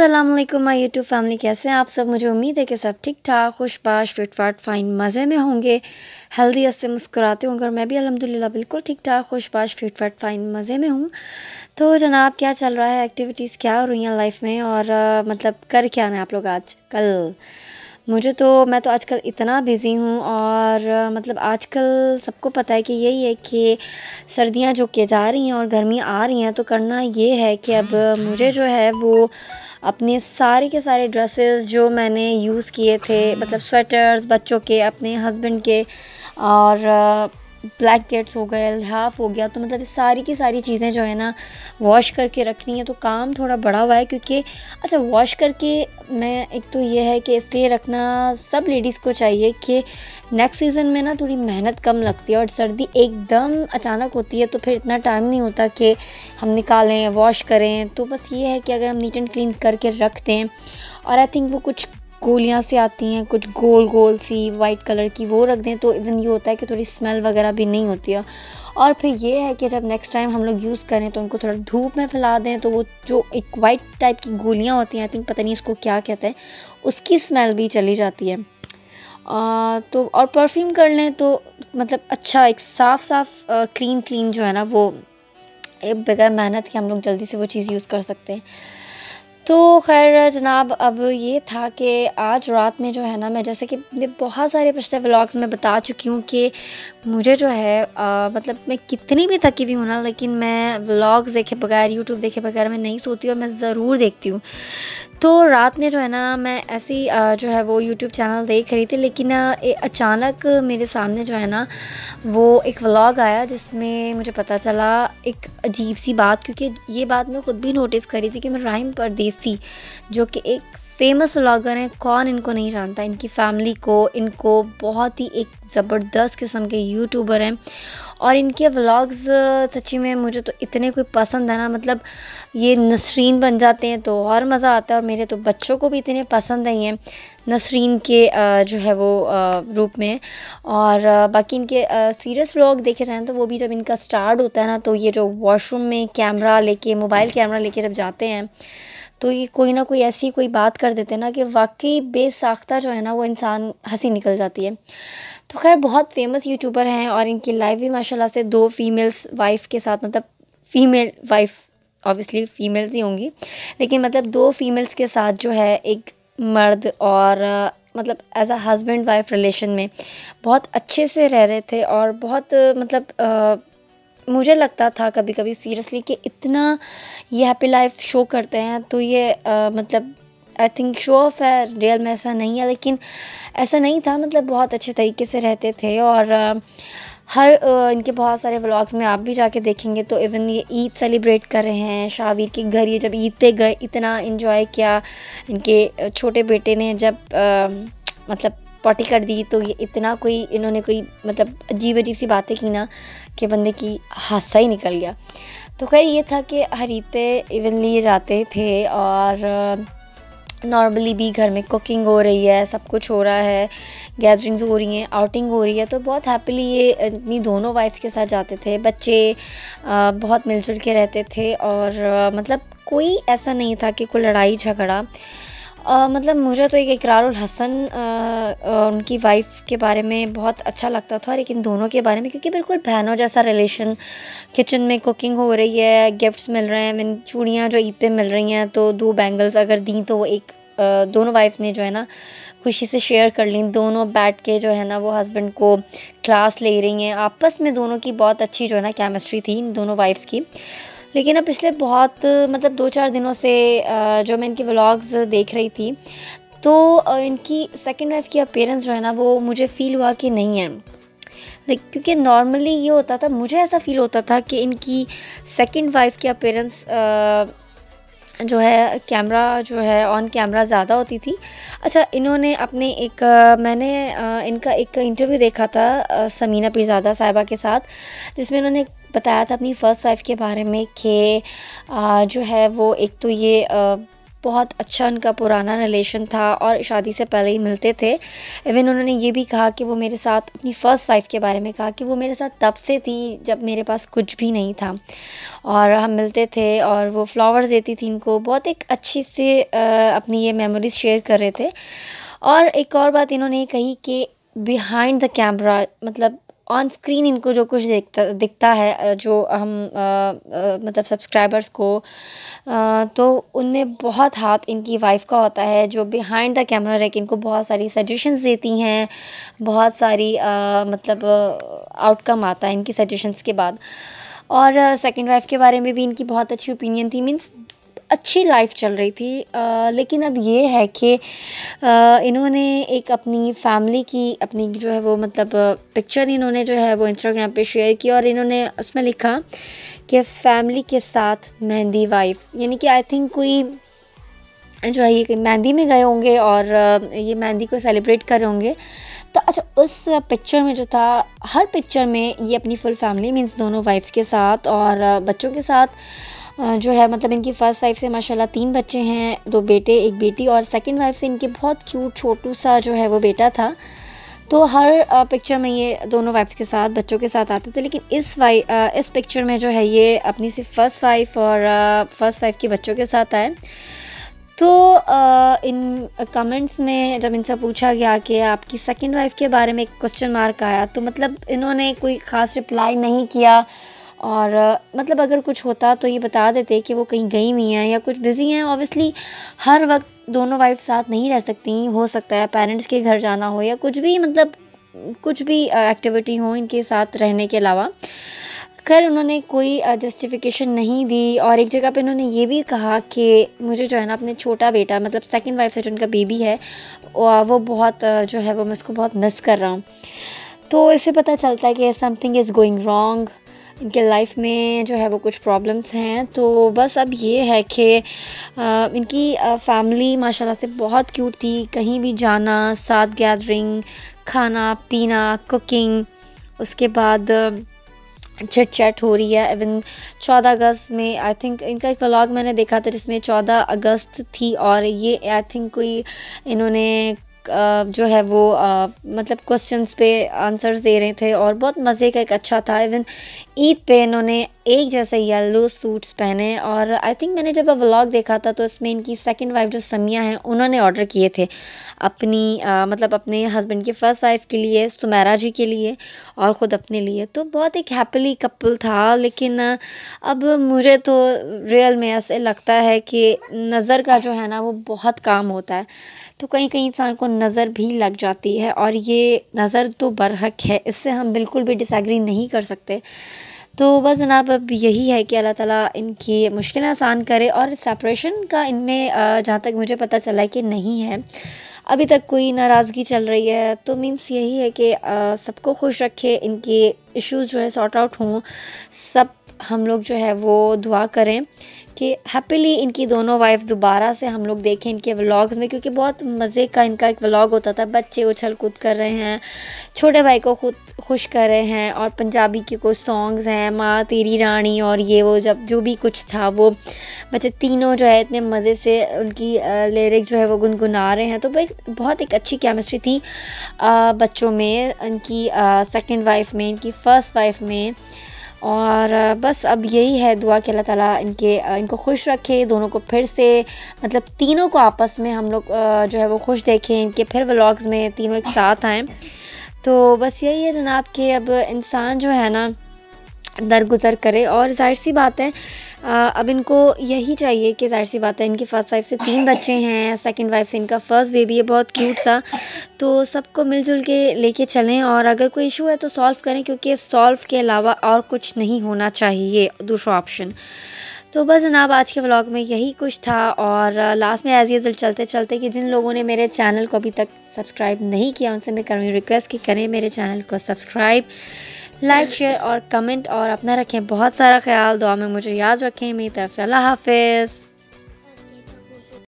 अस्सलामुअलैकुम my YouTube family, कैसे हैं आप सब। मुझे उम्मीद है कि सब ठीक ठाक, खुशबाश, फिट फाट, फाइन, मज़े में होंगे, हेल्दी हंसते मुस्कुराते होंगे। और मैं भी अल्हम्दुलिल्लाह बिल्कुल ठीक ठाक, खुशबाश, फिट फाट, फाइन, मज़े में हूँ। तो जनाब, क्या चल रहा है, एक्टिविटीज़ क्या हो रही हैं लाइफ में, और मतलब कर क्या रहे हैं आप लोग आज कल। मैं तो आजकल इतना बिज़ी हूँ, और मतलब आजकल सबको पता है कि यही है कि सर्दियाँ जो के जा रही हैं और गर्मियाँ आ रही हैं, तो करना ये है कि अब मुझे जो है वो अपने सारे के सारे ड्रेसेस जो मैंने यूज़ किए थे, मतलब स्वेटर्स बच्चों के, अपने हस्बैंड के, और ब्लैंकेट्स हो गए, लिहाफ हो गया, तो मतलब ये सारी की सारी चीज़ें जो है ना वॉश करके रखनी है। तो काम थोड़ा बड़ा हुआ है, क्योंकि अच्छा वॉश करके मैं, एक तो ये है कि इसलिए रखना सब लेडीज़ को चाहिए कि नेक्स्ट सीज़न में ना थोड़ी मेहनत कम लगती है, और सर्दी एकदम अचानक होती है तो फिर इतना टाइम नहीं होता कि हम निकालें, वॉश करें। तो बस ये है कि अगर हम नीट एंड क्लीन करके रख दें, और आई थिंक वो कुछ गोलियां सी आती हैं, कुछ गोल गोल सी वाइट कलर की, वो रख दें तो इवन ये होता है कि थोड़ी स्मेल वगैरह भी नहीं होती है। और फिर ये है कि जब नेक्स्ट टाइम हम लोग यूज़ करें तो उनको थोड़ा धूप में फैला दें, तो वो जो एक वाइट टाइप की गोलियां होती हैं, आई थिंक पता नहीं इसको क्या कहते हैं, उसकी स्मेल भी चली जाती है। तो और परफ्यूम कर लें तो मतलब अच्छा एक साफ़ साफ़ क्लीन क्लीन जो है ना, वो बगैर मेहनत के हम लोग जल्दी से वो चीज़ यूज़ कर सकते हैं। तो ख़ैर जनाब, अब ये था कि आज रात में जो है ना, मैं जैसे कि बहुत सारे पिछले व्लॉग्स में बता चुकी हूँ कि मुझे जो है मतलब मैं कितनी भी थकी हुई हूँ ना, लेकिन मैं व्लॉग्स देखे बगैर, यूट्यूब देखे बगैर मैं नहीं सोती, और मैं ज़रूर देखती हूँ। तो रात में जो है ना, मैं ऐसी जो है वो यूट्यूब चैनल देख रही थी, लेकिन अचानक मेरे सामने जो है ना वो एक व्लॉग आया, जिसमें मुझे पता चला एक अजीब सी बात, क्योंकि ये बात मैं ख़ुद भी नोटिस करी थी कि मैं राहिम परदेसी, जो कि एक फ़ेमस व्लॉगर हैं, कौन इनको नहीं जानता, इनकी फ़ैमिली को, इनको बहुत ही एक ज़बरदस्त किस्म के यूट्यूबर हैं, और इनके व्लॉग्स सच्ची में मुझे तो इतने कोई पसंद है ना, मतलब ये नसरीन बन जाते हैं तो और मज़ा आता है, और मेरे तो बच्चों को भी इतने पसंद है ये नसरीन के जो है वो रूप में। और बाकी इनके सीरियस व्लॉग देखे जाएँ तो वो भी जब इनका स्टार्ट होता है ना, तो ये जो वॉशरूम में कैमरा लेके, मोबाइल कैमरा लेके जब जाते हैं, तो ये कोई ना कोई ऐसी कोई बात कर देते हैं ना कि वाकई बेसाख्ता जो है ना वो इंसान हंसी निकल जाती है। तो खैर बहुत फेमस यूट्यूबर हैं, और इनकी लाइफ भी माशाल्लाह से 2 फीमेल्स वाइफ के साथ, मतलब फीमेल वाइफ ऑब्वियसली फीमेल्स ही होंगी, लेकिन मतलब 2 फीमेल्स के साथ जो है एक मर्द, और मतलब as a husband wife relation में बहुत अच्छे से रह रहे थे, और बहुत मुझे लगता था कभी कभी सीरियसली कि इतना ये हैप्पी लाइफ शो करते हैं, तो ये मतलब आई थिंक शो ऑफ है, रियल में ऐसा नहीं है, लेकिन ऐसा नहीं था, मतलब बहुत अच्छे तरीके से रहते थे। और हर इनके बहुत सारे व्लॉग्स में आप भी जाके देखेंगे तो इवन ये ईद सेलिब्रेट कर रहे हैं शाहवीर के घर, ये जब ईद पे गए इतना इन्जॉय किया। इनके छोटे बेटे ने जब मतलब पॉटी कर दी, तो ये इतना कोई इन्होंने कोई मतलब अजीब अजीब सी बातें की ना कि बंदे की हादसा ही निकल गया। तो खैर ये था कि हर ईद पे इवनली ये जाते थे, और नॉर्मली भी घर में कुकिंग हो रही है, सब कुछ हो रहा है, गैदरिंग्स हो रही हैं, आउटिंग हो रही है, तो बहुत हैप्पीली ये अपनी दोनों वाइफ्स के साथ जाते थे। बच्चे बहुत मिलजुल के रहते थे, और मतलब कोई ऐसा नहीं था कि कोई लड़ाई झगड़ा। मतलब मुझे तो एक इकरारुल हसन उनकी वाइफ के बारे में बहुत अच्छा लगता था, लेकिन दोनों के बारे में, क्योंकि बिल्कुल बहनों जैसा रिलेशन, किचन में कुकिंग हो रही है, गिफ्ट्स मिल रहे हैं, मीन चूड़ियाँ जो ईद पे मिल रही हैं, तो 2 बैंगल्स अगर दी तो वो एक दोनों वाइफ्स ने जो है ना खुशी से शेयर कर ली, दोनों बैठ के जो है ना वो हस्बैंड को क्लास ले रही हैं, आपस में दोनों की बहुत अच्छी जो है ना केमिस्ट्री थी इन दोनों वाइफ्स की। लेकिन अब पिछले बहुत मतलब 2-4 दिनों से जो मैं इनके व्लॉग्स देख रही थी, तो इनकी सेकंड वाइफ की अपीयरेंस जो है ना वो मुझे फ़ील हुआ कि नहीं है, क्योंकि नॉर्मली ये होता था, मुझे ऐसा फ़ील होता था कि इनकी सेकंड वाइफ की अपीयरेंस जो है कैमरा जो है ऑन कैमरा ज़्यादा होती थी। अच्छा, इन्होंने अपने एक मैंने इनका एक इंटरव्यू देखा था समीना पीरज़ादा साहिबा के साथ, जिसमें उन्होंने बताया था अपनी फ़र्स्ट वाइफ के बारे में कि जो है वो एक तो ये बहुत अच्छा उनका पुराना रिलेशन था और शादी से पहले ही मिलते थे। इवन उन्होंने ये भी कहा कि वो मेरे साथ अपनी फ़र्स्ट वाइफ़ के बारे में कहा कि वो मेरे साथ तब से थी जब मेरे पास कुछ भी नहीं था, और हम मिलते थे और वो फ्लावर्स देती थी इनको। बहुत एक अच्छी से अपनी ये मेमोरीज़ शेयर कर रहे थे। और एक और बात इन्होंने ये कही कि बिहाइंड द कैमरा, मतलब ऑन स्क्रीन इनको जो कुछ दिखता है, जो हम मतलब सब्सक्राइबर्स को, तो उनमें बहुत हाथ इनकी वाइफ़ का होता है, जो बिहाइंड द कैमरा रह के इनको बहुत सारी सजेशंस देती हैं, बहुत सारी मतलब आउटकम आता है इनकी सजेशंस के बाद। और सेकंड वाइफ़ के बारे में भी इनकी बहुत अच्छी ओपिनियन थी, मीन्स अच्छी लाइफ चल रही थी। लेकिन अब ये है कि इन्होंने एक अपनी फैमिली की अपनी जो है वो मतलब पिक्चर इन्होंने जो है वो इंस्टाग्राम पे शेयर की, और इन्होंने उसमें लिखा कि फैमिली के साथ मेहंदी वाइफ्स, यानी कि आई थिंक कोई जो है ये कहीं मेहंदी में गए होंगे और ये मेहंदी को सेलिब्रेट कर रहे होंगे। तो अच्छा, उस पिक्चर में जो था, हर पिक्चर में ये अपनी फुल फैमिली मीन्स दोनों वाइफ्स के साथ और बच्चों के साथ जो है, मतलब इनकी फ़र्स्ट वाइफ से माशाल्लाह 3 बच्चे हैं, 2 बेटे 1 बेटी, और सेकंड वाइफ से इनके बहुत क्यूट छोटू सा जो है वो बेटा था। तो हर पिक्चर में ये दोनों वाइफ्स के साथ बच्चों के साथ आते थे, लेकिन इस पिक्चर में जो है ये अपनी सिर्फ फ़र्स्ट वाइफ और फ़र्स्ट वाइफ के बच्चों के साथ आए। तो इन कमेंट्स में जब इनसे पूछा गया कि आपकी सेकंड वाइफ के बारे में एक क्वेश्चन मार्क आया, तो मतलब इन्होंने कोई ख़ास रिप्लाई नहीं किया, और मतलब अगर कुछ होता तो ये बता देते कि वो कहीं गई हुई हैं या कुछ बिज़ी हैं। ऑब्वियसली हर वक्त दोनों वाइफ साथ नहीं रह सकती, हो सकता है पेरेंट्स के घर जाना हो या कुछ भी, मतलब कुछ भी एक्टिविटी हो इनके साथ रहने के अलावा। खैर उन्होंने कोई जस्टिफिकेशन नहीं दी, और एक जगह पे इन्होंने ये भी कहा कि मुझे जो है ना अपने छोटा बेटा, मतलब सेकंड वाइफ से जो उनका बेबी है, वो बहुत जो है वो मैं उसको बहुत मिस कर रहा हूँ। तो इससे पता चलता है कि समथिंग इज़ गोइंग रॉन्ग, इनके लाइफ में जो है वो कुछ प्रॉब्लम्स हैं। तो बस अब ये है कि इनकी फैमिली माशाल्लाह से बहुत क्यूट थी, कहीं भी जाना, साथ गैदरिंग, खाना पीना, कुकिंग, उसके बाद चिट चैट हो रही है। इवन 14 अगस्त में आई थिंक इनका एक व्लॉग मैंने देखा था जिसमें 14 अगस्त थी, और ये आई थिंक कोई इन्होंने जो है वो मतलब क्वेश्चंस पे आंसर्स दे रहे थे, और बहुत मज़े का एक अच्छा था। इवन ईद पे इन्होंने एक जैसे येलो सूट्स पहने, और आई थिंक मैंने जब व्लॉग देखा था तो इसमें इनकी सेकंड वाइफ जो समिया हैं उन्होंने ऑर्डर किए थे अपनी मतलब अपने हस्बैंड की फ़र्स्ट वाइफ के लिए, सुमेरा जी के लिए, और ख़ुद अपने लिए। तो बहुत एक हैप्पीली कपल था। लेकिन अब मुझे तो रियल में ऐसे लगता है कि नज़र का जो है ना वो बहुत काम होता है, तो कहीं कहीं इंसान को नज़र भी लग जाती है, और ये नज़र तो बरहक है, इससे हम बिल्कुल भी डिसएग्री नहीं कर सकते। तो बस जनाब अब यही है कि अल्लाह ताला इनकी मुश्किलें आसान करे, और सेपरेशन का इनमें जहाँ तक मुझे पता चला है कि नहीं है, अभी तक कोई नाराज़गी चल रही है। तो मीन्स यही है कि सबको खुश रखे, इनके इश्यूज़ जो है सॉर्ट आउट हों, सब हम लोग जो है वो दुआ करें कि हैप्पीली इनकी दोनों वाइफ दोबारा से हम लोग देखें इनके व्लॉग्स में, क्योंकि बहुत मज़े का इनका एक व्लॉग होता था, बच्चे उछल कूद कर रहे हैं, छोटे भाई को खुद खुश कर रहे हैं, और पंजाबी के कुछ सॉन्ग्स हैं, माँ तेरी रानी, और ये वो जब जो भी कुछ था वो बच्चे तीनों जो है इतने मज़े से उनकी लिरिक्स जो है वो गुनगुना रहे हैं। तो भाई बहुत एक अच्छी केमिस्ट्री थी बच्चों में, इनकी सेकंड वाइफ में, इनकी फ़र्स्ट वाइफ में। और बस अब यही है दुआ कि अल्लाह ताला इनको खुश रखे, दोनों को फिर से, मतलब तीनों को आपस में हम लोग जो है वो खुश देखें, इनके फिर व्लॉग्स में तीनों एक साथ आएँ। तो बस यही है जनाब कि अब इंसान जो है ना दरगुज़र करे, और ज़ाहिर सी बात है अब इनको यही चाहिए कि ज़ाहिर सी बात है इनकी फ़र्स्ट वाइफ से 3 बच्चे हैं, सेकंड वाइफ से इनका फ़र्स्ट बेबी है बहुत क्यूट सा। तो सबको मिलजुल के लेके चलें, और अगर कोई इशू है तो सॉल्व करें, क्योंकि सॉल्व के अलावा और कुछ नहीं होना चाहिए दूसरा ऑप्शन। तो बस जनाब आज के व्लॉग में यही कुछ था, और लास्ट में एज़ यूजुअल चलते चलते कि जिन लोगों ने मेरे चैनल को अभी तक सब्सक्राइब नहीं किया उनसे मैं करूँगी रिक्वेस्ट कि करें मेरे चैनल को सब्सक्राइब, लाइक, शेयर और कमेंट, और अपना रखें बहुत सारा ख्याल, दुआ में मुझे याद रखें। मेरी तरफ से अल्लाह हाफ़िज़।